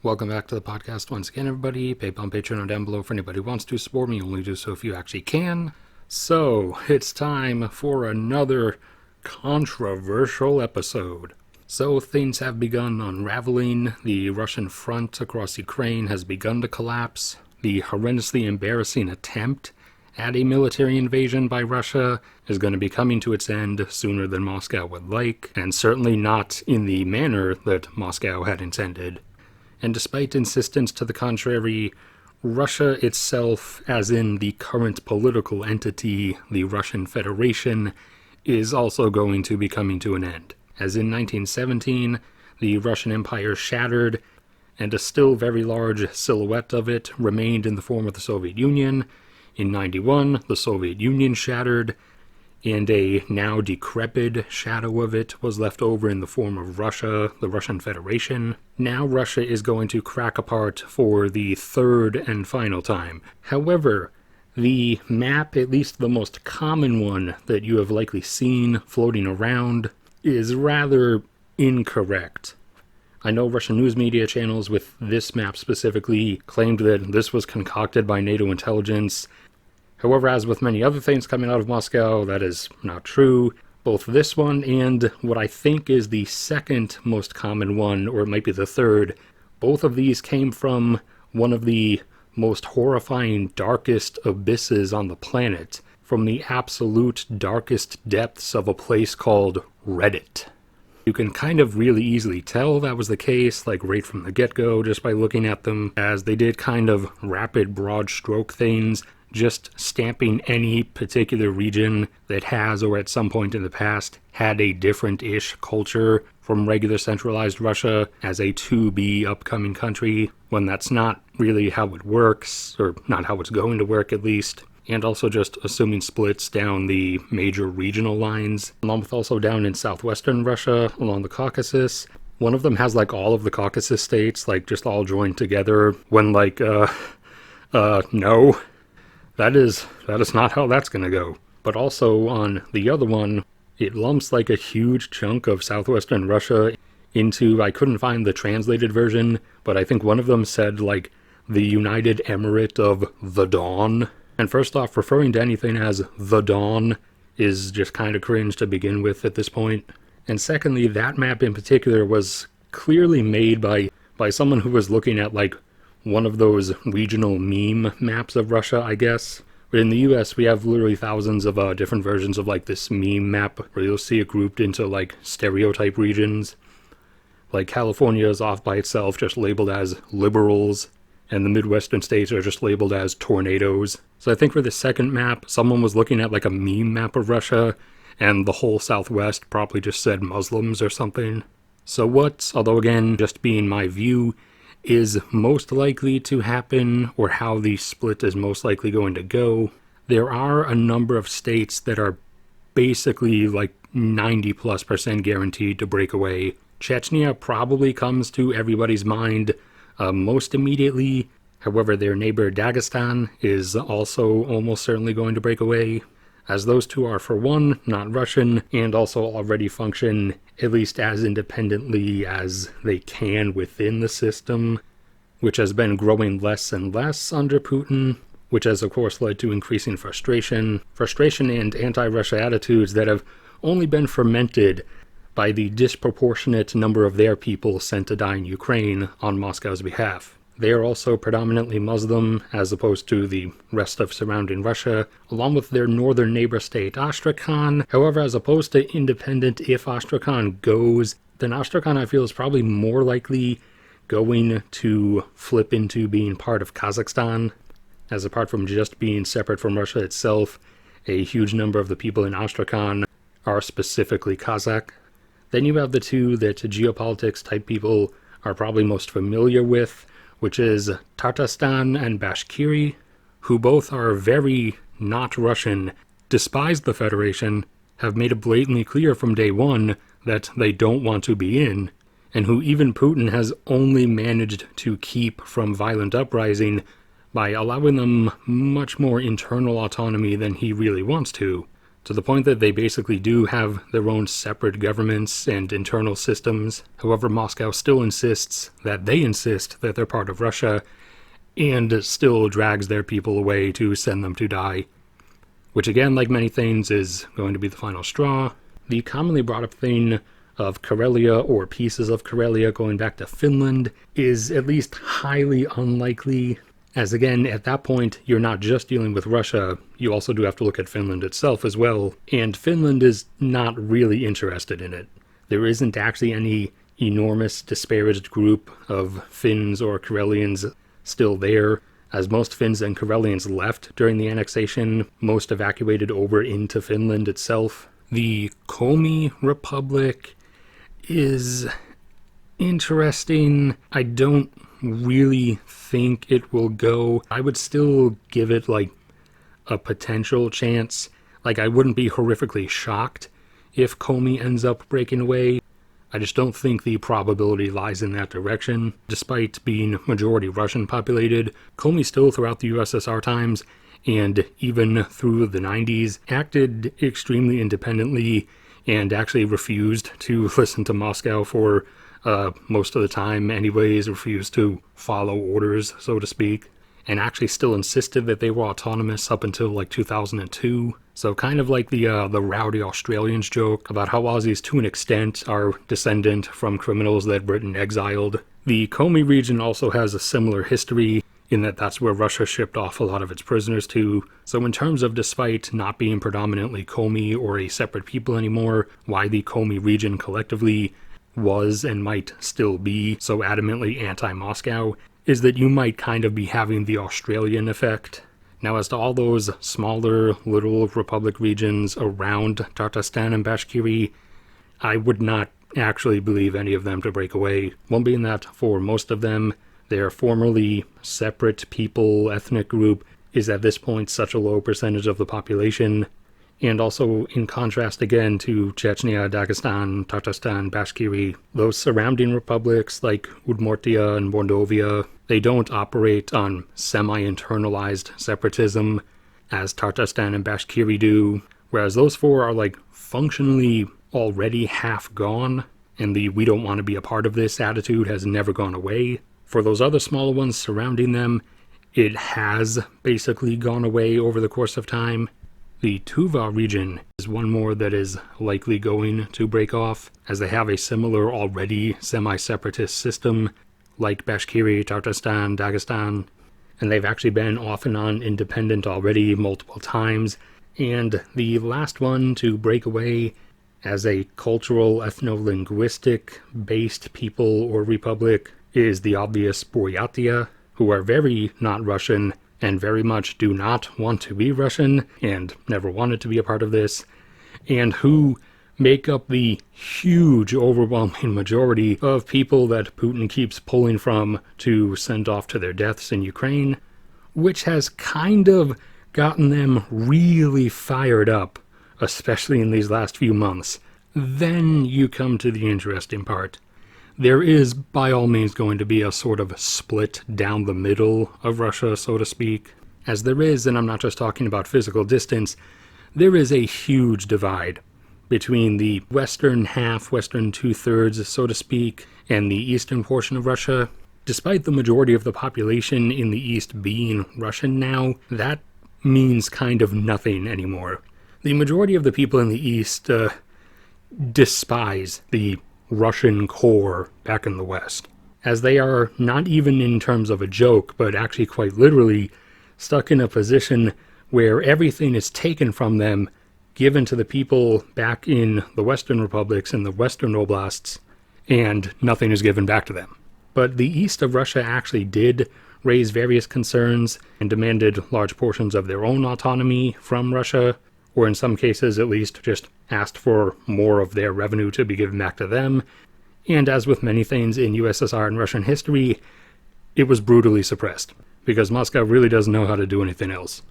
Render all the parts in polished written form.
Welcome back to the podcast once again, everybody. PayPal, Patreon down below for anybody who wants to support me. Only do so if you actually can. So, it's time for another controversial episode. So, things have begun unraveling. The Russian front across Ukraine has begun to collapse. The horrendously embarrassing attempt at a military invasion by Russia is going to be coming to its end sooner than Moscow would like, and certainly not in the manner that Moscow had intended. And despite insistence to the contrary, Russia itself, as in the current political entity, the Russian Federation, is also going to be coming to an end. As in 1917, the Russian Empire shattered, and a still very large silhouette of it remained in the form of the Soviet Union. In 91, the Soviet Union shattered, and a now decrepit shadow of it was left over in the form of Russia, the Russian Federation. Now Russia is going to crack apart for the third and final time. However, the map, at least the most common one that you have likely seen floating around, is rather incorrect. I know Russian news media channels with this map specifically claimed that this was concocted by NATO intelligence. However, as with many other things coming out of Moscow, that is not true. Both this one and what I think is the second most common one, or it might be the third, both of these came from one of the most horrifying, darkest abysses on the planet, from the absolute darkest depths of a place called Reddit. You can kind of really easily tell that was the case, like right from the get-go, just by looking at them, as they did kind of rapid, broad stroke things, just stamping any particular region that has, or at some point in the past, had a different-ish culture from regular centralized Russia as a to-be upcoming country, when that's not really how it works, or not how it's going to work at least. And also just assuming splits down the major regional lines, along with also down in southwestern Russia, along the Caucasus. One of them has like all of the Caucasus states, like just all joined together, when like, no. That is not how that's going to go. But also on the other one, it lumps like a huge chunk of southwestern Russia into, I couldn't find the translated version, but I think one of them said like the United Emirate of the Dawn. And first off, referring to anything as the Dawn is just kind of cringe to begin with at this point. And secondly, that map in particular was clearly made by someone who was looking at like one of those regional meme maps of Russia, I guess. But in the US, we have literally thousands of different versions of like this meme map, where you'll see it grouped into like stereotype regions. Like California is off by itself, just labeled as liberals, and the Midwestern states are just labeled as tornadoes. So I think for the second map, someone was looking at like a meme map of Russia, and the whole Southwest probably just said Muslims or something. So what, although again, just being my view, is most likely to happen, or how the split is most likely going to go, there are a number of states that are basically like 90+% guaranteed to break away. Chechnya probably comes to everybody's mind most immediately. However, their neighbor Dagestan is also almost certainly going to break away, as those two are, for one, not Russian, and also already function at least as independently as they can within the system, which has been growing less and less under Putin, which has of course led to increasing frustration and anti-Russia attitudes that have only been fermented by the disproportionate number of their people sent to die in Ukraine on Moscow's behalf. They are also predominantly Muslim, as opposed to the rest of surrounding Russia, along with their northern neighbor state, Astrakhan. However, as opposed to independent, if Astrakhan goes, then Astrakhan, I feel, is probably more likely going to flip into being part of Kazakhstan, as apart from just being separate from Russia itself, a huge number of the people in Astrakhan are specifically Kazakh. Then you have the two that geopolitics type people are probably most familiar with, which is Tatarstan and Bashkiri, who both are very not Russian, despise the Federation, have made it blatantly clear from day one that they don't want to be in, and who even Putin has only managed to keep from violent uprising by allowing them much more internal autonomy than he really wants to. to the point that they basically do have their own separate governments and internal systems. However, Moscow still insists that they're part of Russia, and still drags their people away to send them to die. Which again, like many things, is going to be the final straw. The commonly brought up thing of Karelia or pieces of Karelia going back to Finland is at least highly unlikely, as again, at that point, you're not just dealing with Russia, you also do have to look at Finland itself as well, and Finland is not really interested in it. There isn't actually any enormous disparaged group of Finns or Karelians still there, as most Finns and Karelians left during the annexation, most evacuated over into Finland itself. The Komi Republic is interesting. I don't really think it will go. I would still give it like a potential chance. Like, I wouldn't be horrifically shocked if Komi ends up breaking away. I just don't think the probability lies in that direction. Despite being majority Russian populated, Komi still throughout the USSR times, and even through the 90s, acted extremely independently and actually refused to listen to Moscow for most of the time anyways, refused to follow orders, so to speak, and actually still insisted that they were autonomous up until like 2002. So kind of like the rowdy Australians joke about how Aussies to an extent are descendant from criminals that Britain exiled. The Komi region also has a similar history in that that's where Russia shipped off a lot of its prisoners to. So in terms of, despite not being predominantly Komi or a separate people anymore, why the Komi region collectively was and might still be so adamantly anti-Moscow is that you might kind of be having the Australian effect. Now, as to all those smaller little republic regions around Tatarstan and Bashkiri, I would not actually believe any of them to break away. One being that for most of them, their formerly separate people, ethnic group, is at this point such a low percentage of the population. And also, in contrast again to Chechnya, Dagestan, Tatarstan, Bashkiri, those surrounding republics like Udmurtia and Mordovia, they don't operate on semi-internalized separatism as Tatarstan and Bashkiri do, whereas those four are like functionally already half gone, and the we don't want to be a part of this attitude has never gone away. For those other smaller ones surrounding them, it has basically gone away over the course of time. The Tuva region is one more that is likely going to break off, as they have a similar already semi-separatist system like Bashkiri, Tatarstan, Dagestan, and they've actually been off and on independent already multiple times. And the last one to break away as a cultural, ethno-linguistic based people or republic is the obvious Buryatia, who are very not Russian and very much do not want to be Russian and never wanted to be a part of this, and who make up the huge overwhelming majority of people that Putin keeps pulling from to send off to their deaths in Ukraine, which has kind of gotten them really fired up, especially in these last few months. Then you come to the interesting part. There is, by all means, going to be a sort of split down the middle of Russia, so to speak. As there is, and I'm not just talking about physical distance, there is a huge divide between the western half, western two-thirds, so to speak, and the eastern portion of Russia. Despite the majority of the population in the east being Russian now, that means kind of nothing anymore. The majority of the people in the east despise the Russian core back in the West, as they are, not even in terms of a joke, but actually quite literally, stuck in a position where everything is taken from them, given to the people back in the Western republics and the Western oblasts, and nothing is given back to them. But the east of Russia actually did raise various concerns and demanded large portions of their own autonomy from Russia, or in some cases at least just asked for more of their revenue to be given back to them. And as with many things in USSR and Russian history, it was brutally suppressed, because Moscow really doesn't know how to do anything else.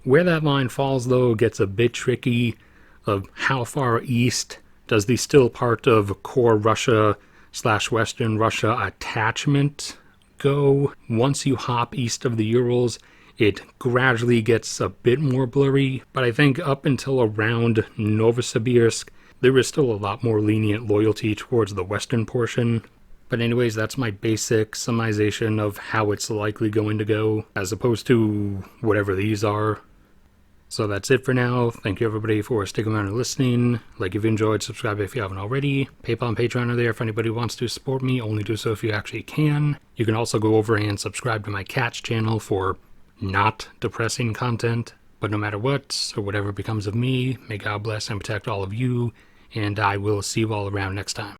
Where that line falls, though, gets a bit tricky of how far east does the still part of core Russia / Western Russia attachment go. Once you hop east of the Urals It gradually gets a bit more blurry, but I think up until around Novosibirsk, there is still a lot more lenient loyalty towards the western portion. But anyways, that's my basic summarization of how it's likely going to go, as opposed to whatever these are. So that's it for now. Thank you everybody for sticking around and listening. Like if you enjoyed, subscribe if you haven't already. PayPal and Patreon are there if anybody wants to support me. Only do so if you actually can. You can also go over and subscribe to my cat's channel for not depressing content. But no matter what, or whatever becomes of me, may God bless and protect all of you, and I will see you all around next time.